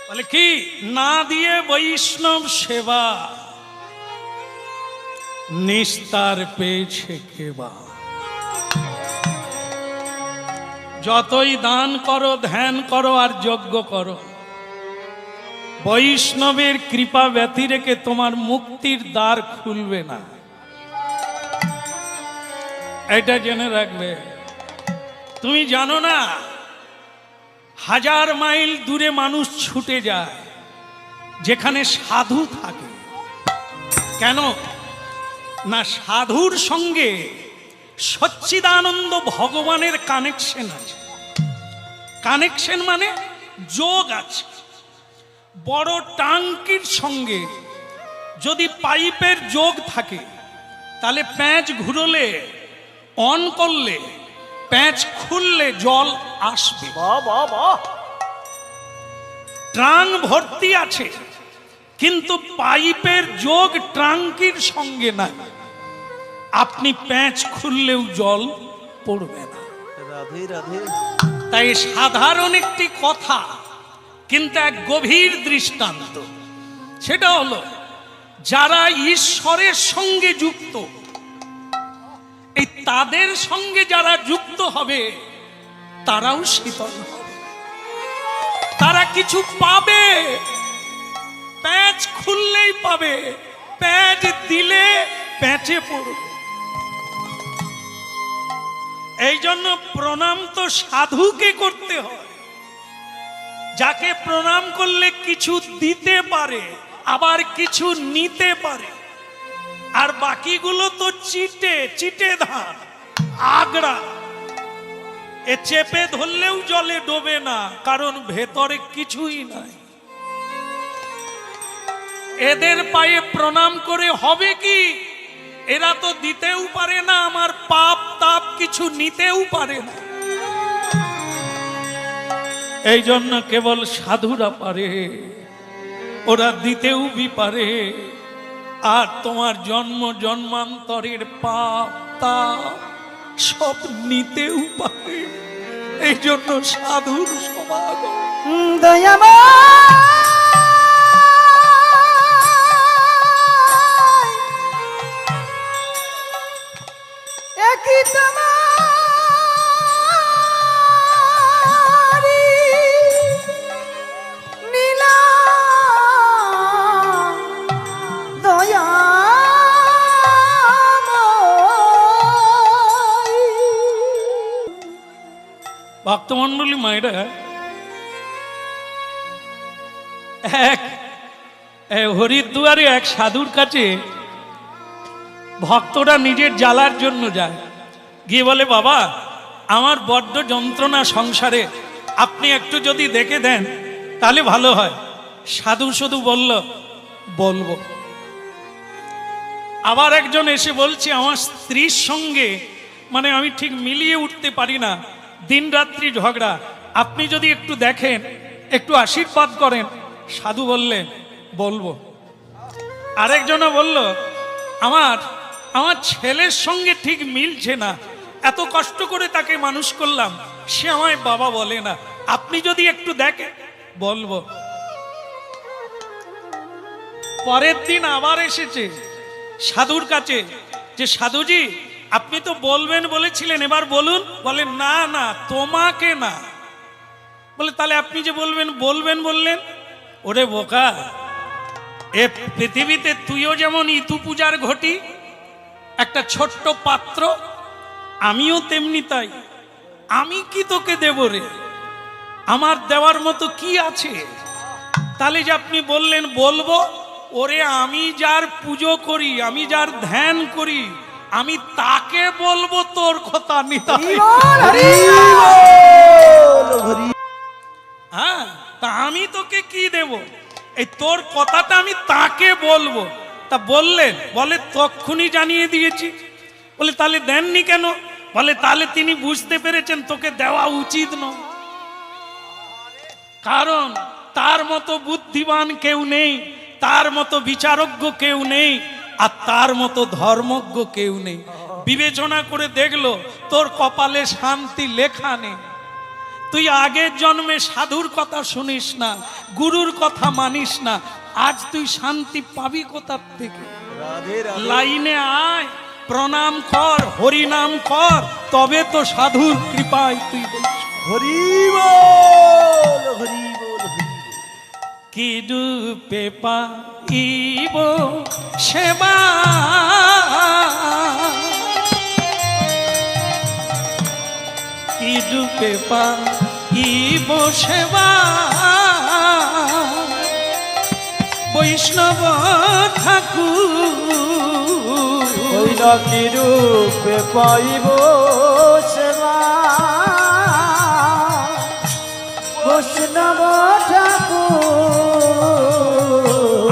বলে কি না দিয়ে বৈষ্ণব সেবা নিস্তার পেয়েছে কেবা। যতই দান করো, ধ্যান করো আর যজ্ঞ করো, বৈষ্ণবের কৃপা ব্যতি রেখে তোমার মুক্তির দ্বার খুলবে না। এটা জেনে রাখবে। তুমি জানো না, 1000 মাইল দূরে মানুষ ছুটে যায় যেখানে সাধু থাকে। কেন না? সাধুর সঙ্গে সচ্চিদানন্দ ভগবানের কানেকশন আছে। কানেকশন মানে যোগ আছে। বড় টাঙ্কির সঙ্গে যদি পাইপের যোগ থাকে, তাহলে প্যাঁচ ঘুরলে, অন করলে, প্যাঁচ খুললে জল আসবে। ট্রাঙ্ক ভর্তি আছে, কিন্তু পাইপের যোগ ট্রাঙ্কির সঙ্গে নাই। আপনি প্যাঁচ খুললেও জল পড়বে না। রাধে রাধে। তাই সাধারণ একটি কথা, কিন্তু এক গভীর দৃষ্টান্ত। সেটা হলো, যারা ঈশ্বরের সঙ্গে যুক্ত, এই তাদের সঙ্গে যারা যুক্ত হবে তারাও শীতল হবে, তারা কিছু পাবে। প্যাঁচ খুললেই পাবে, প্যাঁচ দিলে প্যাঁচে পড়বে। এই জন্য প্রণাম তো সাধুকে করতে হয়, যাকে প্রণাম করলে কিছু দিতে পারে, আবার কিছু নিতে পারে। আর বাকিগুলো তো চিটে চিটে ধান, আগড়া। এ চেপে ধরলেও জলে ডোবে না, কারণ ভেতরে কিছুই নাই। এদের পায়ে প্রণাম করে হবে কি? এরা তো দিতেও পারে না, আমার পাপ তাপ কিছু নিতেও পারে না। এই জন্য কেবল সাধুরা পারে, ওরা দিতেও পারে, আর তোমার জন্ম জন্মান্তরের পাপ তাপ সব নিতেও পারে। এই জন্য সাধুর সমাগম। একই তোমারি নীলা দয়াময়। ভক্তমন্ডলী মায়েরা, হরিদ্বারে এক সাধুর কাছে ভক্তরা নিজের জ্বালার জন্য যায়। গিয়ে বলে, বাবা আমার বড্ড যন্ত্রণা সংসারে, আপনি একটু যদি দেখে দেন তাহলে ভালো হয়। সাধু শুধু বলল, বলবো। আবার একজন এসে বলছে, আমার স্ত্রীর সঙ্গে মানে আমি ঠিক মিলিয়ে উঠতে পারি না, দিন রাত্রি ঝগড়া, আপনি যদি একটু দেখেন, একটু আশীর্বাদ করেন। সাধু বললেন, বলবো। আরেকজনে বলল, আমার ছেলের সঙ্গে ঠিক মিলছে না, এত কষ্ট করে তাকে মানুষ করলাম, সে আমায় বাবা বলে না, আপনি যদি একটু দেখেন, বলবো। পরের দিন আবার এসেছে সাধুর কাছে যে, সাধুজি আপনি তো বলবেন বলেছিলেন, এবার বলুন। বলে, না না, তোমাকে না। বলে, তাহলে আপনি যে বলবেন বললেন? ওরে বোকা, এ পৃথিবীতে তুইও যেমন ইতু পূজার ঘটি, একটা ছোট্ট পাত্র, আমিও তেমনি। তাই আমি কি তোকে দেব রে? আমার দেওয়ার মতো কি আছে? তাহলে যে আপনি বললেন বলবো, ওরে আমি যার পুজো করি, আমি যার ধ্যান করি, আমি তাকে বলবো তোর কথা নিতাই। হ্যাঁ, তা আমি তোকে কি দেব? এই তোর কথাটা আমি তাকে বলবো। তা বললেন? বলে, তক্ষুনি জানিয়ে দিয়েছি। বলে, তাহলে দেননি কেন? বলে, তাহলে তিনি বুঝতে পেরেছেন তোকে দেওয়া উচিত নয়, কারণ তার মতো বুদ্ধিমান কেউ নেই, তার মতো বিচারজ্ঞ কেউ নেই, আর তার মতো ধর্মজ্ঞ কেউ নেই। বিবেচনা করে দেখলো তোর কপালে শান্তি লেখা নেই, তুই আগের জন্মে সাধুর কথা শুনিস না, গুরুর কথা মানিস না, আজ তুই শান্তি পাবি কোথার থেকে? রাধে রাধে লাইনে আয়, প্রণাম কর, হরিনাম কর, তবে তো সাধুর কৃপায় তুই বলছিস। হরি বল হরি বল হরি বল। কি রূপে পাইব সেবা, কি রূপে পাইব সেবা, বৈষ্ণব ঠাকুর ওই না কি রূপে পাইব সেবা, বৈষ্ণব ঠাকুর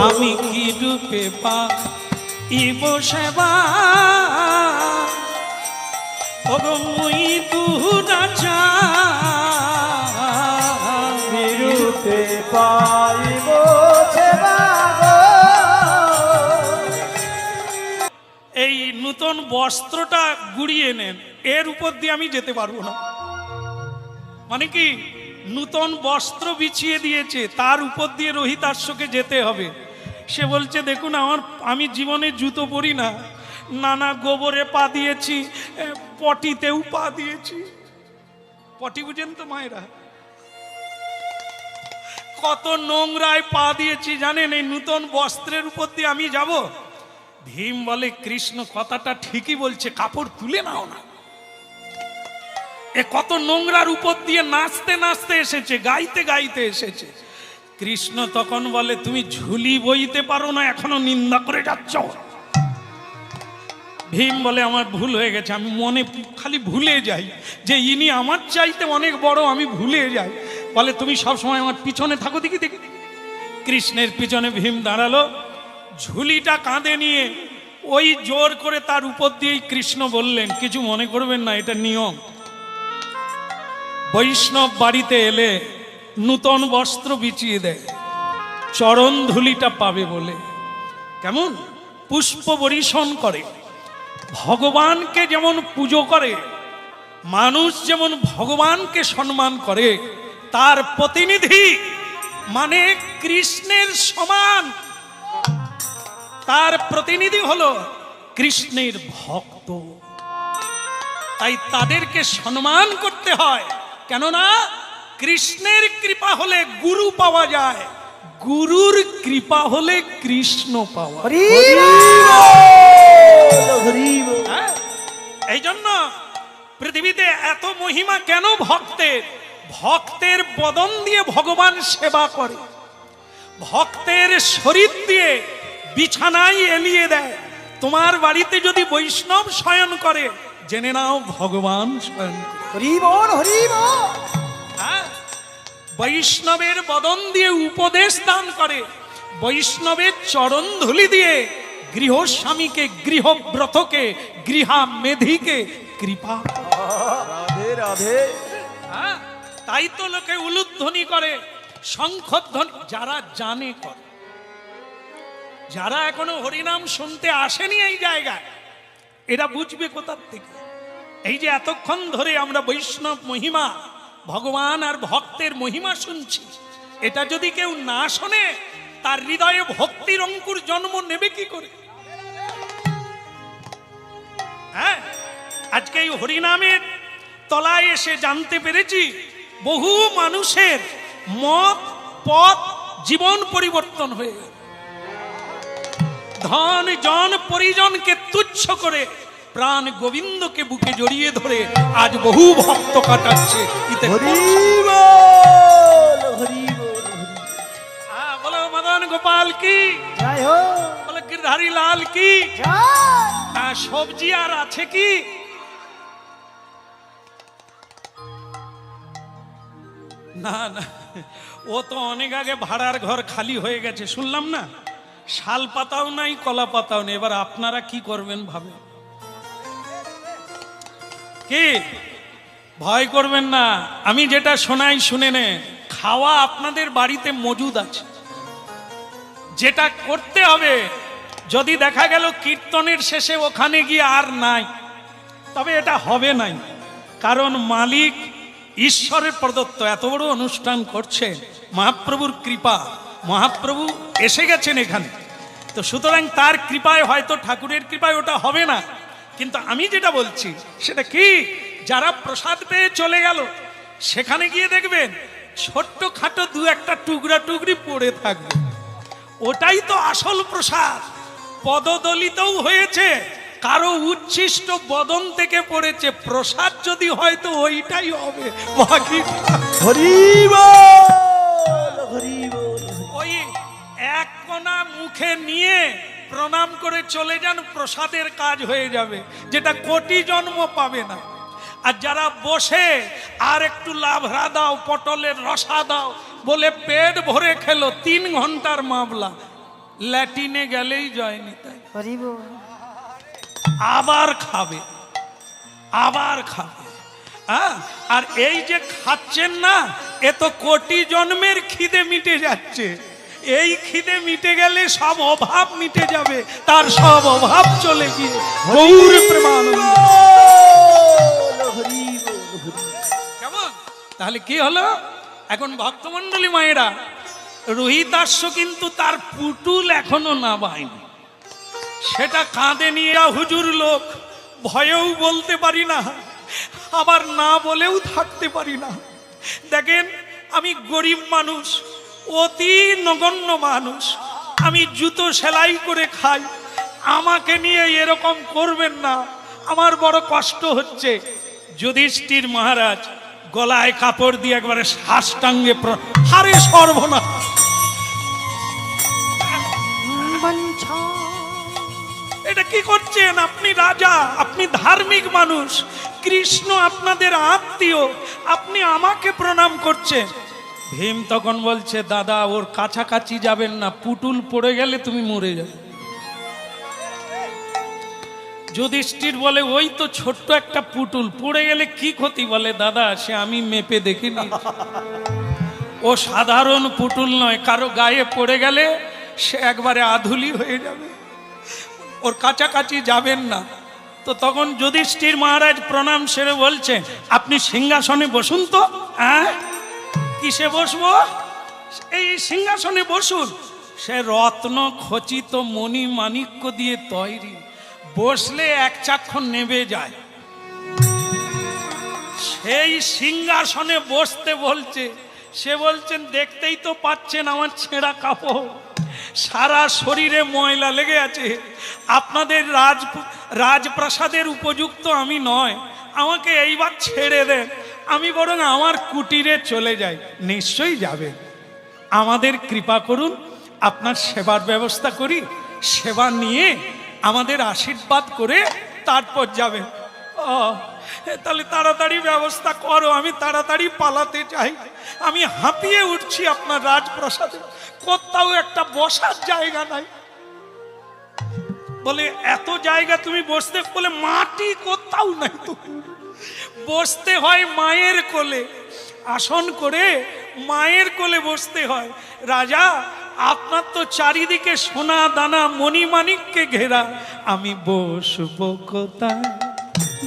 আমি কি রূপে পাইব সেবা, মুই দুরাচা কি রূপে পাইব সেবা গো। এই নূতন বস্ত্রটা গুড়িয়ে নেন, এর উপর দিয়ে আমি যেতে পারবো না। মানে কি, নূতন বস্ত্র বিছিয়ে দিয়েছে, তার উপর দিয়ে রোহিতাশ্বকে যেতে হবে। সে বলছে দেখুন আমি জীবনে জুতো পরি না, নানা গোবরে পা দিয়েছি, পটিতেও পা দিয়েছি। পটি বুঝেন তো মায়েরা, কত নোংরায় পা দিয়েছি জানেন, এই নূতন বস্ত্রের উপর দিয়ে আমি যাব? ভীম বলে কৃষ্ণ কথাটা ঠিকই বলছে, কাপড় তুলে নাও না। এ কত নোংরার উপর দিয়ে নাচতে নাচতে এসেছে, গাইতে গাইতে এসেছে। কৃষ্ণ তখন বলে তুমি ঝুলি বইতে পারো না, এখনো নিন্দা করে যাচ্ছ। ভীম বলে আমার ভুল হয়ে গেছে, আমি মনে খালি ভুলে যাই যে ইনি আমার চাইতে অনেক বড়, আমি ভুলে যাই। বলে তুমি সবসময় আমার পিছনে থাকো, দেখি দেখি। কৃষ্ণের পিছনে ভীম দাঁড়ালো, ঝুলিটা কাঁধে নিয়ে ওই জোর করে তার উপর দিয়েই কৃষ্ণ বললেন, কিছু মনে করবেন না, এটা নিয়ম। বৈষ্ণব বাড়িতে এলে নূতন বস্ত্র বিছিয়ে দেয়, চরণ ধুলিটা পাবে বলে। কেমন পুষ্প বরিশন করে, ভগবানকে যেমন পুজো করে, মানুষ যেমন ভগবানকে সম্মান করে, তার প্রতিনিধি মানে কৃষ্ণের সমান, তার প্রতিনিধি হলো কৃষ্ণের ভক্ত। তাই তাদেরকে সম্মান করতে হয়, কেননা কৃষ্ণের কৃপা হলে গুরু পাওয়া যায়, গুরুর কৃপা হলে কৃষ্ণ পাওয়া। হরি বল হরি বল। হ্যাঁ, এই জন্য পৃথিবীতে এত মহিমা কেন ভক্তের? ভক্তের বদন দিয়ে ভগবান সেবা করে, ভক্তের শরীর দিয়ে বিছানায় এলিয়ে দেয়। তোমার বাড়িতে যদি বৈষ্ণব শয়ন করে, জেনে নাও ভগবান শয়ন করে। হরি বল হরি বল। হ্যাঁ, বৈষ্ণবের বদন দিয়ে উপদেশ দান করে, বৈষ্ণবের চরণ ধুলি দিয়ে গৃহস্বামীকে, গৃহব্রতকে, গৃহা মেধিকে কৃপা করে। রাধে রাধে। হ্যাঁ, তাই তো লোকে উলুধ্বনি করে, শঙ্খধ্বনি, যারা জানে করে। যারা এখনো হরিনাম শুনতে আসেনি এই জায়গায়, এরা বুঝবে কোথার থেকে? এই যে এতক্ষণ ধরে আমরা বৈষ্ণব মহিমা, ভগবান আর ভক্তের মহিমা শুনছি, এটা যদি কেউ না শোনে, তার হৃদয়ে ভক্তির অঙ্কুর জন্ম নেবে কি করে? হ্যাঁ, আজকে এই হরিনামের তলায় এসে জানতে পেরেছি, বহু মানুষের মত পথ জীবন পরিবর্তন হয়ে গেল। ধন জন পরিজনকে তুচ্ছ করে প্রাণ গোবিন্দকে বুকে জড়িয়ে ধরে আজ বহু ভক্ত কাটাচ্ছে। হরি বল হরি বল। বলো মদন গোপাল কি জয় হো বলো, গিরধারী লাল কি জয়। সবজি আর আছে কি? না না, ও তো অনেক আগে ভাড়ার ঘর খালি হয়ে গেছে, শুনলাম না। শাল পাতাও নাই, কলা পাতাও নেই। এবার আপনারা কি করবেন ভাবে, কি ভয় করবেন না, আমি যেটা শোনাই শুনে নে। খাওয়া আপনাদের বাড়িতে মজুদ আছে, যেটা করতে হবে, যদি দেখা গেল কীর্তনের শেষে ওখানে গিয়ে আর নাই, তবে এটা হবে নাই। কারণ মালিক ঈশ্বরের প্রদত্ত এত বড় অনুষ্ঠান করছে, মহাপ্রভুর কৃপা, মহাপ্রভু এসে গেছেন এখানে। তো সুতরাং তার কৃপায়, হয়তো ঠাকুরের কৃপায় ওটা হবে না, কিন্তু আমি যেটা বলছি সেটা কি, যারা প্রসাদ পেয়ে চলে গেল সেখানে গিয়ে দেখবেন ছোট্ট খাটো দু একটা টুকরা টুকরি পড়ে থাকবে, ওটাই তো আসল প্রসাদ। পদদলিতও হয়েছে, কারো উচ্ছিষ্ট বদন থেকে পড়েছে, প্রসাদ যদি হয় তো ওইটাই হবে। বাকি হরি বল, হরি বল। ওই এক কোনা মুখে নিয়ে প্রণাম করে চলে যান, প্রসাদের কাজ হয়ে যাবে, যেটা কোটি জন্ম পাবে না। আর যারা বসে আর একটু লাভরা দাও, পটলের রসা দাও বলে পেট ভরে খেলো, 3 ঘন্টার মামলা, ল্যাটিনে গেলেই জয়নি, তাই হরি বল। আবার খাবে, আবার খাবে। হ্যাঁ, আর এই যে খাচ্ছেন না, এ তো কোটি জন্মের খিদে মিটে যাচ্ছে। এই খিদে মিটে গেলে সব অভাব মিটে যাবে, তার সব অভাব চলে গিয়ে গৌর প্রেমানন্দ। হরি বল, হরি বল। কেমন? তাহলে কি হলো, এখন ভক্তমন্ডলী মায়েরা, রোহিতাস্য কিন্তু তার পুতুল এখনো না বাইনি, সেটা কাঁধে নিয়ে হুজুর লোক, ভয়েও বলতে পারি না, আবার না বলেও থাকতে পারি না। দেখেন, আমি গরিব মানুষ, অতি নগণ্য মানুষ, আমি জুতো সেলাই করে খাই, আমাকে নিয়ে এরকম করবেন না, আমার বড় কষ্ট হচ্ছে। যুধিষ্ঠির মহারাজ গলায় কাপড় দিয়ে একবারে সাষ্টাঙ্গে হারে সর্বনাশ। এটা কি করছেন? আপনি রাজা, আপনি ধার্মিক মানুষ, কৃষ্ণ আপনাদের আত্মীয়, আপনি আমাকে প্রণাম করছেন। ভীম তখন বলছে, দাদা ওর কাছাকাছি যাবেন না, পুতুল পড়ে গেলে তুমি মরে যাবে। যুধিষ্ঠির বলে, ওই তো ছোট্ট একটা পুতুল, পড়ে গেলে কি ক্ষতি? বলে, দাদা সে আমি মেপে দেখিনি, ও সাধারণ পুতুল নয়, কারো গায়ে পড়ে গেলে সে একবারে আধুলি হয়ে যাবে, ওর কাছাকাছি যাবেন না। তো তখন যুধিষ্ঠির মহারাজ প্রণাম সেরে বলছে, আপনি সিংহাসনে বসুন তো। হ্যাঁ, কিসে বসবো? এই সিংহাসনে বসুন। সে রত্ন খচিত মণি মাণিক্য দিয়ে তৈরি, বসলে এক চাক্ষণ নেবে যায়। সেই সিংহাসনে বসতে বলছে, সে বলছেন, দেখতেই তো পাচ্ছেন আমার ছেঁড়া কাপড়, সারা শরীরে ময়লা লেগে আছে, আপনাদের রাজপ্রাসাদের উপযুক্ত আমি নয়, আমাকে এইবার ছেড়ে দেন, আমি বরং আমার কুটিরে চলে যাই। নিশ্চয়ই যাবে, আমাদের কৃপা করুন, আপনার সেবার ব্যবস্থা করি, সেবা নিয়ে আমাদের আশীর্বাদ করে তারপর যাবেন। ও, তাহলে তাড়াতাড়ি ব্যবস্থা করো, আমি তাড়াতাড়ি পালাতে চাই, আমি হাঁপিয়ে উঠছি আপনার রাজপ্রাসাদে, কোথাও একটা বসার জায়গা নাই। বলে, এত জায়গা তুমি বসতে? বলে, মাটি কোথাও নাই, তো বসতে হয় মায়ের কোলে, আসন করে মায়ের কোলে বসতে হয়। রাজা, আপনার তো চারিদিকে সোনা দানা মণিমাণিক্যে ঘেরা, আমি বসবো কোথায়?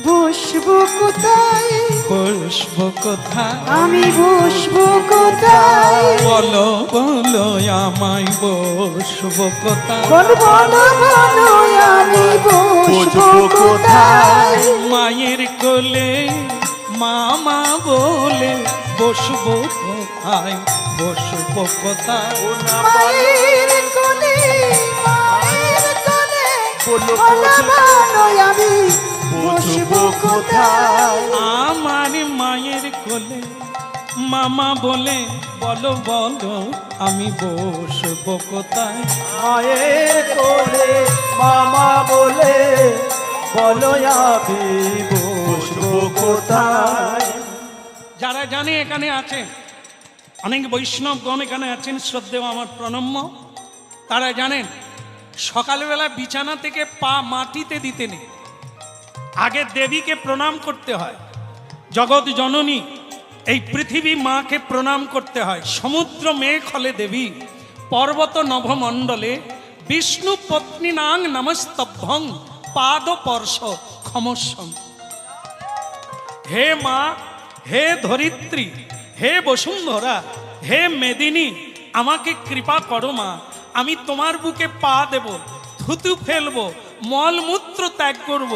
বসবো কোথায়? বসবো কোথায়? আমি বসবো কোথায়? বলো বলো আমায় বসবো কোথায়? বলো বলো বলো আমি বসবো কোথায়? মায়ের কোলে মামা বলে বসবো কোথায়? বসবো কোথায়? মায়ের কোলে, মায়ের কোলে, বলো বলো বলো আমি বসবো কোথায়? আমার মায়ের কোলে মামা বলে বলো বলো আমি বসবো কোথায়? মায়ের কোলে মামা বলে বলো আমি বসবো কোথায়? যারা জানে এখানে আছেন, অনেক বৈষ্ণবগণ এখানে আছেন, শ্রদ্ধেয় আমার প্রণম্য, তারা জানেন সকালবেলা বিছানা থেকে পা মাটিতে দিতে নেই, আগে দেবীকে প্রণাম করতে হয়, জগৎ জননী এই পৃথিবী মাকে প্রণাম করতে হয়। সমুদ্র মেঘ হলে দেবী, পর্বত নভমণ্ডলে বিষ্ণু পত্নী নাং নমস্তভ্যং পাদ পর্শ ক্ষমস্বম। হে মা, হে ধরিত্রী, হে বসুন্ধরা, হে মেদিনী, আমাকে কৃপা করো মা। আমি তোমার বুকে পা দেব, থুতু ফেলবো, মলমূত্র ত্যাগ করব।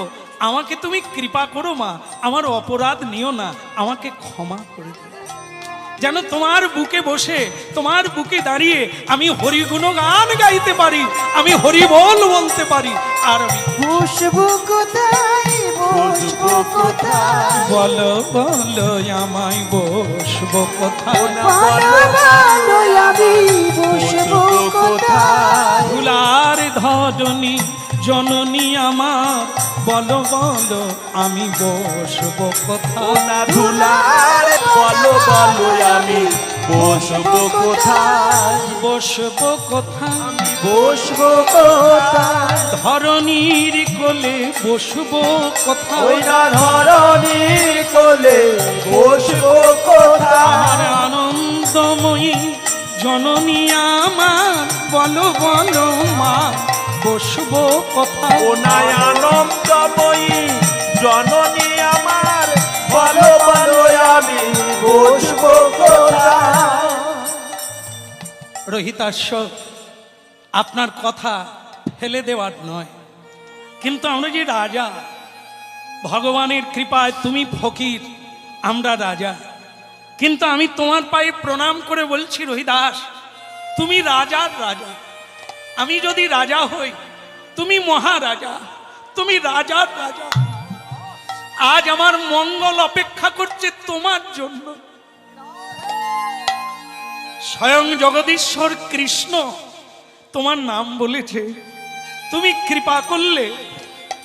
আমাকে তুমি কৃপা করো মা, আমার অপরাধ নিও না, আমাকে ক্ষমা করে দিও। যেন তোমার বুকে বসে, তোমার বুকে দাঁড়িয়ে আমি হরিগুণ গান গাইতে পারি, আমি হরি বল বলতে পারি। আর আমি বসবো কোথায়, বসবো কোথায়, বলো বলো আমায় বসবো কোথায়, বলো বলো আমি বসবো কোথায়, ফুলার ধরনী জননী আমার, বলো বলো আমি বসবো কোথায়। না ধুলার বলো বলো আমি বসবো কোথায়, বসবো কোথায়, বসবো কোথায়, ধরণীর কোলে বসবো কোথায়, ওই না ধরণীর কোলে বসবো কোথায়, আমার আনন্দময়ী জননী আমার, বলো বলো মা বসবো কোথায়। ও নাই আনন্দময়ী জননী আমার, বলো বলো আমি বসবো কোথায়। রোহিতাশ্ব, আপনার কথা ফেলে দেওয়ার নয়, কিন্তু আমরা যে রাজা, ভগবানের কৃপায় তুমি ফকির, আমরা রাজা। কিন্তু আমি তোমার পায়ে প্রণাম করে বলছি রোহিদাস, তুমি রাজার রাজা। আমি যদি রাজা হই, তুমি মহারাজা, তুমি রাজার রাজা। আজ আমার মঙ্গল অপেক্ষা করছে তোমার জন্য। স্বয়ং জগদীশ্বর কৃষ্ণ তোমার নাম বলেছে, তুমি কৃপা করলে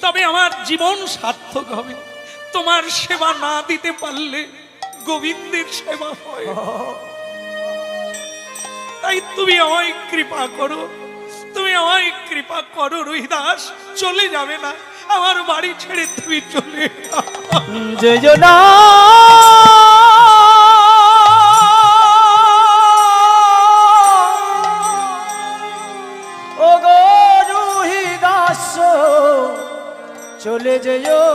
তবে আমার জীবন সার্থক হবে। তোমার সেবা না দিতে পারলে গোবিন্দের সেবা হয়। তাই তুমি আমায় কৃপা করো, তুমি আমায় কৃপা করো রোহিদাস। চলে যাবে না, আমার বাড়ি ছেড়ে তুমি চলে যোজনা ও গো রোহিদাস চলে যেও।